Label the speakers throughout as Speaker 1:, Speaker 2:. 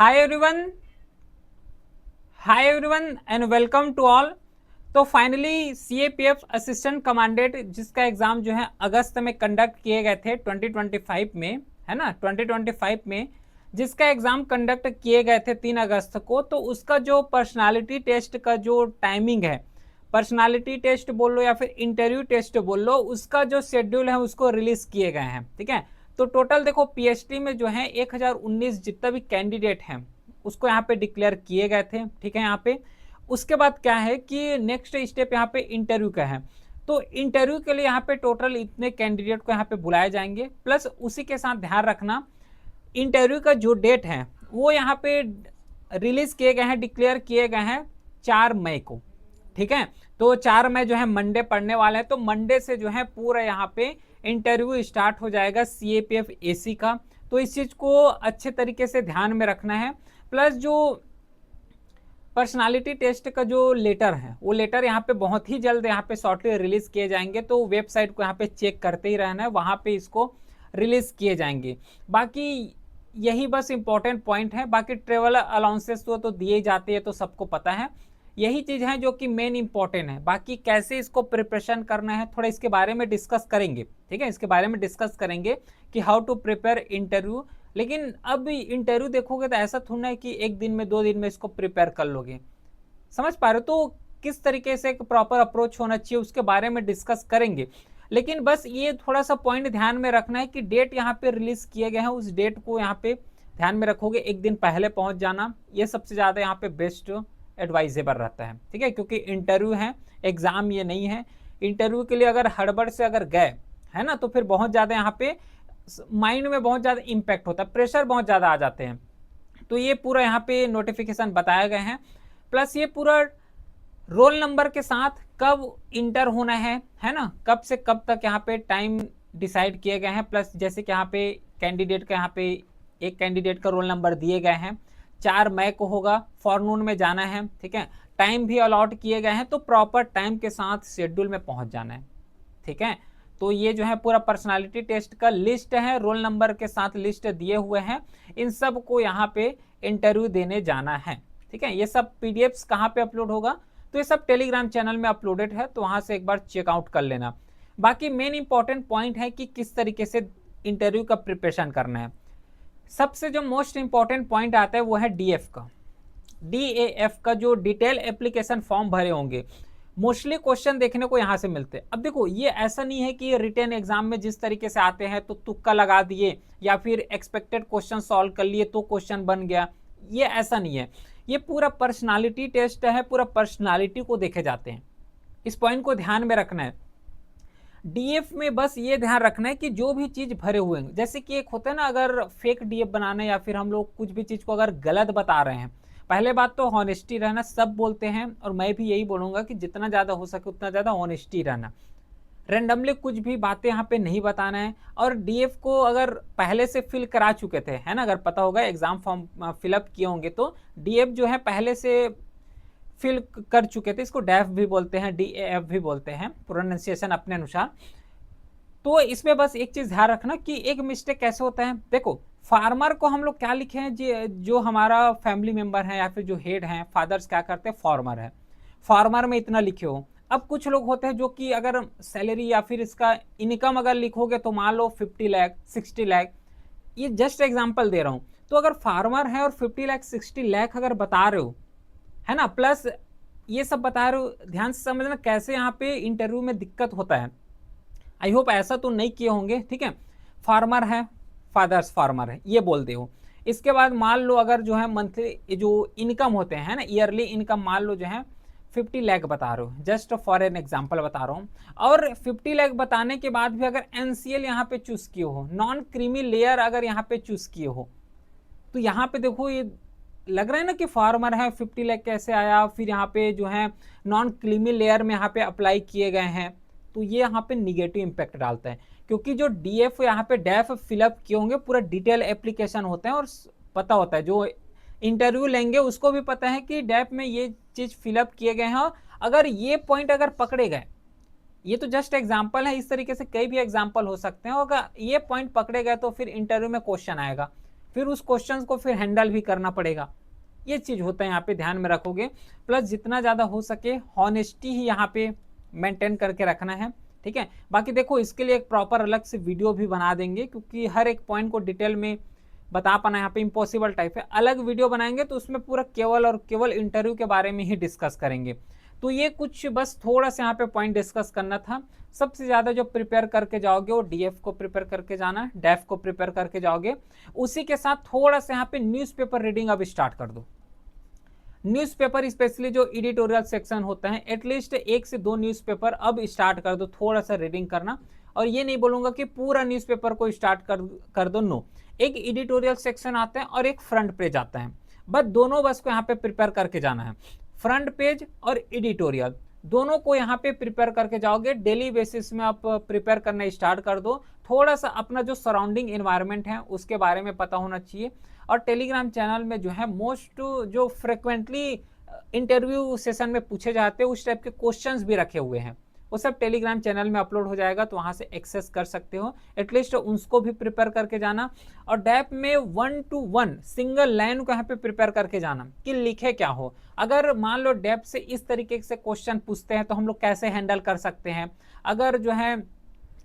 Speaker 1: Hi everyone hi everyone and welcome to all. तो finally CAPF assistant commandant जिसका exam जो है अगस्त में कंडक्ट किए गए थे 2025 में, है ना। 2025 में जिसका एग्जाम कंडक्ट किए गए थे 3 अगस्त को, तो उसका जो पर्सनालिटी टेस्ट का जो टाइमिंग है, पर्सनालिटी टेस्ट बोल लो या फिर इंटरव्यू टेस्ट बोल लो, उसका जो शेड्यूल है उसको रिलीज किए गए हैं। ठीक है, तो टोटल देखो पीएचडी में जो है 1019 जितना भी कैंडिडेट हैं उसको यहाँ पे डिक्लेयर किए गए थे। ठीक है, यहाँ पे उसके बाद क्या है कि नेक्स्ट स्टेप यहाँ पे इंटरव्यू का है। तो इंटरव्यू के लिए यहाँ पे टोटल इतने कैंडिडेट को यहाँ पे बुलाए जाएंगे, प्लस उसी के साथ ध्यान रखना इंटरव्यू का जो डेट है वो यहाँ पे रिलीज किए गए हैं, डिक्लेयर किए गए हैं 4 मई को। ठीक है, तो 4 मई जो है मंडे पड़ने वाला है, तो मंडे से जो है पूरा यहाँ पे इंटरव्यू स्टार्ट हो जाएगा सीएपीएफ एसी का। तो इस चीज को अच्छे तरीके से ध्यान में रखना है। प्लस जो पर्सनालिटी टेस्ट का जो लेटर है वो लेटर यहाँ पे बहुत ही जल्द यहाँ पे शॉर्टली रिलीज किए जाएंगे, तो वेबसाइट को यहाँ पे चेक करते ही रहना है, वहां पे इसको रिलीज किए जाएंगे। बाकी यही बस इंपॉर्टेंट पॉइंट है, बाकी ट्रेवल अलाउंसेस तो दिए जाते हैं, तो सबको पता है। यही चीज है जो कि मेन इंपॉर्टेंट है। बाकी कैसे इसको प्रिपरेशन करना है थोड़ा इसके बारे में डिस्कस करेंगे। ठीक है, इसके बारे में डिस्कस करेंगे कि हाउ टू प्रिपेयर इंटरव्यू। लेकिन अब इंटरव्यू देखोगे तो ऐसा थोड़ा है कि एक दिन में 2 दिन में इसको प्रिपेयर कर लोगे, समझ पा रहे हो। तो किस तरीके से एक प्रॉपर अप्रोच होना चाहिए उसके बारे में डिस्कस करेंगे। लेकिन बस ये थोड़ा सा पॉइंट ध्यान में रखना है कि डेट यहाँ पे रिलीज किए गए हैं, उस डेट को यहाँ पे ध्यान में रखोगे, एक दिन पहले पहुंच जाना, ये सबसे ज्यादा यहाँ पे बेस्ट एडवाइजेबल रहता है। ठीक है, क्योंकि इंटरव्यू है, एग्जाम ये नहीं है। इंटरव्यू के लिए अगर हड़बड़ से अगर गए, है ना, तो फिर बहुत ज्यादा यहाँ पे माइंड में बहुत ज्यादा इंपैक्ट होता है, प्रेशर बहुत ज्यादा आ जाते हैं। तो ये पूरा यहाँ पे नोटिफिकेशन बताए गए हैं, प्लस ये पूरा रोल नंबर के साथ कब इंटर होना है ना, कब से कब तक यहाँ पे टाइम डिसाइड किए गए हैं। प्लस जैसे कि यहाँ पे कैंडिडेट का यहाँ पे एक कैंडिडेट का रोल नंबर दिए गए हैं, 4 मई को होगा, फॉरनून में जाना है। ठीक है, टाइम भी अलॉट किए गए हैं, तो प्रॉपर टाइम के साथ शेड्यूल में पहुंच जाना है। ठीक है, तो ये जो है पूरा पर्सनालिटी टेस्ट का लिस्ट है, रोल नंबर के साथ लिस्ट दिए हुए हैं, इन सब को यहाँ पे इंटरव्यू देने जाना है। ठीक है, ये सब पीडीएफ्स कहाँ पे अपलोड होगा, तो ये सब टेलीग्राम चैनल में अपलोडेड है, तो वहां से एक बार चेकआउट कर लेना। बाकी मेन इंपॉर्टेंट पॉइंट है कि किस तरीके से इंटरव्यू का प्रिपरेशन करना है। सबसे जो मोस्ट इंपॉर्टेंट पॉइंट आता है वो है डीएफ का, डीएएफ का जो डिटेल एप्लीकेशन फॉर्म भरे होंगे, मोस्टली क्वेश्चन देखने को यहाँ से मिलते हैं। अब देखो ये ऐसा नहीं है कि रिटन एग्जाम में जिस तरीके से आते हैं तो तुक्का लगा दिए या फिर एक्सपेक्टेड क्वेश्चन सॉल्व कर लिए तो क्वेश्चन बन गया, ये ऐसा नहीं है। ये पूरा पर्सनालिटी टेस्ट है, पूरा पर्सनालिटी को देखे जाते हैं, इस पॉइंट को ध्यान में रखना है। डीएफ में बस ये ध्यान रखना है कि जो भी चीज भरे हुए हैं, जैसे कि एक होता है ना, अगर फेक डीएफ बनाना या फिर हम लोग कुछ भी चीज को अगर गलत बता रहे हैं, पहले बात तो ऑनेस्टी रहना, सब बोलते हैं और मैं भी यही बोलूंगा कि जितना ज्यादा हो सके उतना ज्यादा ऑनेस्टी रहना, रेंडमली कुछ भी बातें यहाँ पे नहीं बताना है। और डीएफ को अगर पहले से फिल करा चुके थे, है ना, अगर पता होगा एग्जाम फॉर्म फिलअप किए होंगे, तो डीएफ जो है पहले से फिल कर चुके थे, इसको डैफ भी बोलते हैं, डीएएफ भी बोलते हैं, प्रोनाउंसिएशन अपने अनुसार। तो इसमें बस एक चीज ध्यान रखना कि एक मिस्टेक कैसे होता है। देखो फार्मर को हम लोग क्या लिखे हैं, जो हमारा फैमिली मेंबर है या फिर जो हेड है, फादर्स क्या करते हैं, फार्मर है, फार्मर में इतना लिखे हो। अब कुछ लोग होते हैं जो कि अगर सैलरी या फिर इसका इनकम अगर लिखोगे तो मान लो 50 लाख 60 लाख, ये जस्ट एग्जाम्पल दे रहा हूं। तो अगर फार्मर है और 50 लाख 60 लाख अगर बता रहे हो, है ना, प्लस ये सब बता रहे हो, ध्यान से समझना कैसे यहाँ पे इंटरव्यू में दिक्कत होता है। आई होप ऐसा तो नहीं किए होंगे। ठीक है, फार्मर है, फादर्स फार्मर है, ये बोलते हो। इसके बाद मान लो अगर जो है मंथली जो इनकम होते हैं ना, ईयरली इनकम मान लो जो है 50 लाख बता रहे हो, जस्ट फॉर एन एग्जाम्पल बता रहा हूँ। और 50 लाख बताने के बाद भी अगर एनसीएल यहाँ पे चूज किए हो, नॉन क्रीमी लेयर अगर यहाँ पे चूज किए हो, तो यहाँ पे देखो ये लग रहा है ना कि फार्मर है, 50 लाख कैसे आया, फिर यहाँ पे जो है नॉन क्रीमी लेयर में यहाँ पे अप्लाई किए गए हैं, तो ये यहाँ पे निगेटिव इंपैक्ट डालता है। क्योंकि जो डीएफ यहाँ पे डेफ फिलअप किए होंगे पूरा डिटेल एप्लीकेशन होते हैं, और पता होता है जो इंटरव्यू लेंगे उसको भी पता है कि डेफ में ये चीज फिलअप किए गए हैं। अगर ये पॉइंट अगर पकड़े गए, ये तो जस्ट एग्जाम्पल है, इस तरीके से कई भी एग्जाम्पल हो सकते हैं, अगर ये पॉइंट पकड़े गए तो फिर इंटरव्यू में क्वेश्चन आएगा। फिर उस क्वेश्चन को फिर हैंडल भी करना पड़ेगा। ये चीज़ होता है, यहाँ पे ध्यान में रखोगे। प्लस जितना ज़्यादा हो सके हॉनेस्टी ही यहाँ पे मेंटेन करके रखना है, ठीक है। बाकी देखो इसके लिए एक प्रॉपर अलग से वीडियो भी बना देंगे, क्योंकि हर एक पॉइंट को डिटेल में बता पाना यहाँ पे इम्पॉसिबल टाइप है। अलग वीडियो बनाएंगे तो उसमें पूरा केवल और केवल इंटरव्यू के बारे में ही डिस्कस करेंगे। तो ये कुछ बस थोड़ा सा यहाँ पे पॉइंट डिस्कस करना था। सबसे ज़्यादा जो प्रिपेयर करके जाओगे वो डीएफ को प्रिपेयर करके जाना, डेफ को प्रिपेयर करके जाओगे। उसी के साथ थोड़ा सा यहाँ पे न्यूज़पेपर रीडिंग अब स्टार्ट कर दो। न्यूज़पेपर स्पेशली जो एडिटोरियल सेक्शन होता है, एटलीस्ट 1 से 2 न्यूज़पेपर अब स्टार्ट कर दो थोड़ा सा रीडिंग करना। और ये नहीं बोलूँगा कि पूरा न्यूज़पेपर को स्टार्ट कर दो, नो। एक एडिटोरियल सेक्शन आता है और एक फ्रंट पेज आता है, बस दोनों बस को यहाँ पे प्रिपेयर करके जाना है। फ्रंट पेज और एडिटोरियल दोनों को यहाँ पे प्रिपेयर करके जाओगे। डेली बेसिस में आप प्रिपेयर करना स्टार्ट कर दो। थोड़ा सा अपना जो सराउंडिंग एनवायरनमेंट है उसके बारे में पता होना चाहिए। और टेलीग्राम चैनल में जो है मोस्ट जो फ्रिक्वेंटली इंटरव्यू सेशन में पूछे जाते हैं उस टाइप के क्वेश्चंस भी रखे हुए हैं, वो सब टेलीग्राम चैनल में अपलोड हो जाएगा, तो वहाँ से एक्सेस कर सकते हो। एटलीस्ट उसको भी प्रिपेयर करके जाना। और डैप में 1 to 1 सिंगल लाइन को यहाँ पे प्रिपेयर करके जाना कि लिखे क्या हो। अगर मान लो डैप से इस तरीके से क्वेश्चन पूछते हैं तो हम लोग कैसे हैंडल कर सकते हैं। अगर जो है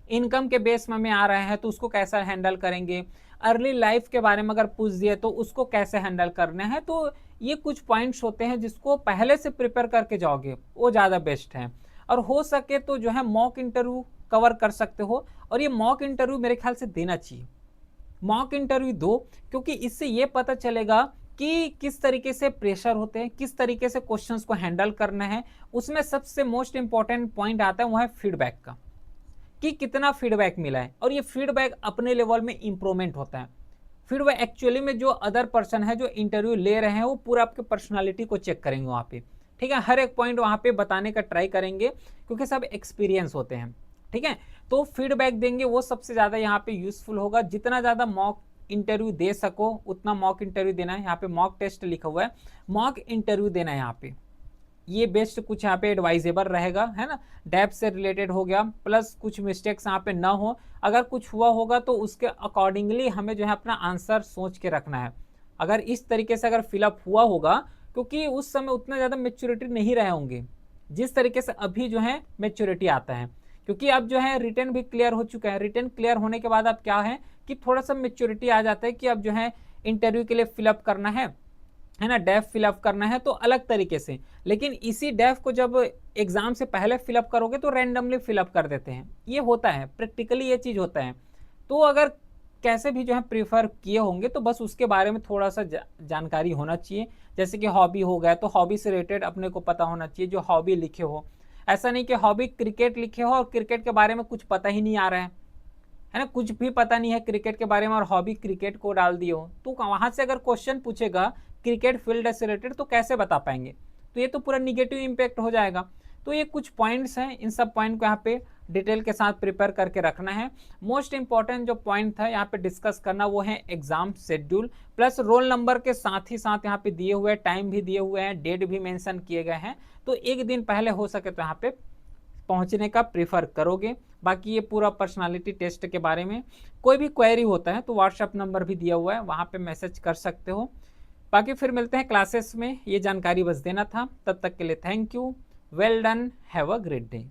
Speaker 1: इनकम के बेस में आ रहे हैं तो उसको कैसा हैंडल करेंगे। अर्ली लाइफ के बारे में अगर पूछ दिए तो उसको कैसे हैंडल करना है। तो ये कुछ पॉइंट्स होते हैं जिसको पहले से प्रिपेयर करके जाओगे वो ज़्यादा बेस्ट है। और हो सके तो जो है मॉक इंटरव्यू कवर कर सकते हो, और ये मॉक इंटरव्यू मेरे ख्याल से देना चाहिए। मॉक इंटरव्यू दो, क्योंकि इससे ये पता चलेगा कि किस तरीके से प्रेशर होते हैं, किस तरीके से क्वेश्चंस को हैंडल करना है। उसमें सबसे मोस्ट इंपॉर्टेंट पॉइंट आता है वो है फीडबैक का, कि कितना फीडबैक मिला है। और ये फीडबैक अपने लेवल में इंप्रूवमेंट होता है। फीडबैक एक्चुअली में जो अदर पर्सन है जो इंटरव्यू ले रहे हैं वो पूरा आपके पर्सनालिटी को चेक करेंगे वहाँ पे, ठीक है। हर एक पॉइंट वहाँ पे बताने का ट्राई करेंगे, क्योंकि सब एक्सपीरियंस होते हैं, ठीक है। तो फीडबैक देंगे वो सबसे ज़्यादा यहाँ पे यूजफुल होगा। जितना ज़्यादा मॉक इंटरव्यू दे सको उतना मॉक इंटरव्यू देना है। यहाँ पे मॉक टेस्ट लिखा हुआ है, मॉक इंटरव्यू देना है यहाँ पे। ये बेस्ट कुछ यहाँ पे एडवाइजेबल रहेगा, है ना। डेप से रिलेटेड हो गया, प्लस कुछ मिस्टेक्स यहाँ पे ना हो। अगर कुछ हुआ होगा तो उसके अकॉर्डिंगली हमें जो है अपना आंसर सोच के रखना है। अगर इस तरीके से अगर फिलअप हुआ होगा, क्योंकि उस समय उतना ज़्यादा मेच्योरिटी नहीं रहे होंगे जिस तरीके से अभी जो है मेच्योरिटी आता है। क्योंकि अब जो है रिटर्न भी क्लियर हो चुका है। रिटर्न क्लियर होने के बाद अब क्या है कि थोड़ा सा मेच्योरिटी आ जाता है कि अब जो है इंटरव्यू के लिए फिलअप करना है ना, डेफ फिलअप करना है तो अलग तरीके से। लेकिन इसी डेफ को जब एग्जाम से पहले फिलअप करोगे तो रैंडमली फिलअप कर देते हैं। ये होता है प्रैक्टिकली, ये चीज़ होता है। तो अगर कैसे भी जो है प्रीफर किए होंगे तो बस उसके बारे में थोड़ा सा जानकारी होना चाहिए। जैसे कि हॉबी हो गया तो हॉबी से रिलेटेड अपने को पता होना चाहिए, जो हॉबी लिखे हो। ऐसा नहीं कि हॉबी क्रिकेट लिखे हो और क्रिकेट के बारे में कुछ पता ही नहीं आ रहा है ना, कुछ भी पता नहीं है क्रिकेट के बारे में और हॉबी क्रिकेट को डाल दिए हो, तो वहाँ से अगर क्वेश्चन पूछेगा क्रिकेट फील्ड से रिलेटेड तो कैसे बता पाएंगे। तो ये तो पूरा निगेटिव इम्पैक्ट हो जाएगा। तो ये कुछ पॉइंट्स हैं, इन सब पॉइंट को यहाँ पे डिटेल के साथ प्रिपेयर करके रखना है। मोस्ट इंपॉर्टेंट जो पॉइंट था यहाँ पे डिस्कस करना वो है exam schedule, plus roll number के साथ ही साथ यहाँ पे दिए हुए हैं, टाइम भी दिए हुए हैं, डेट भी मेंशन किए गए हैं। तो एक दिन पहले हो सके तो यहाँ पे पहुँचने का प्रीफर करोगे। बाकी ये पूरा पर्सनालिटी टेस्ट के बारे में कोई भी क्वेरी होता है तो व्हाट्सएप नंबर भी दिया हुआ है, वहाँ पे मैसेज कर सकते हो। बाकी फिर मिलते हैं क्लासेस में, ये जानकारी बस देना था। तब तक के लिए thank you, well done, have a great day.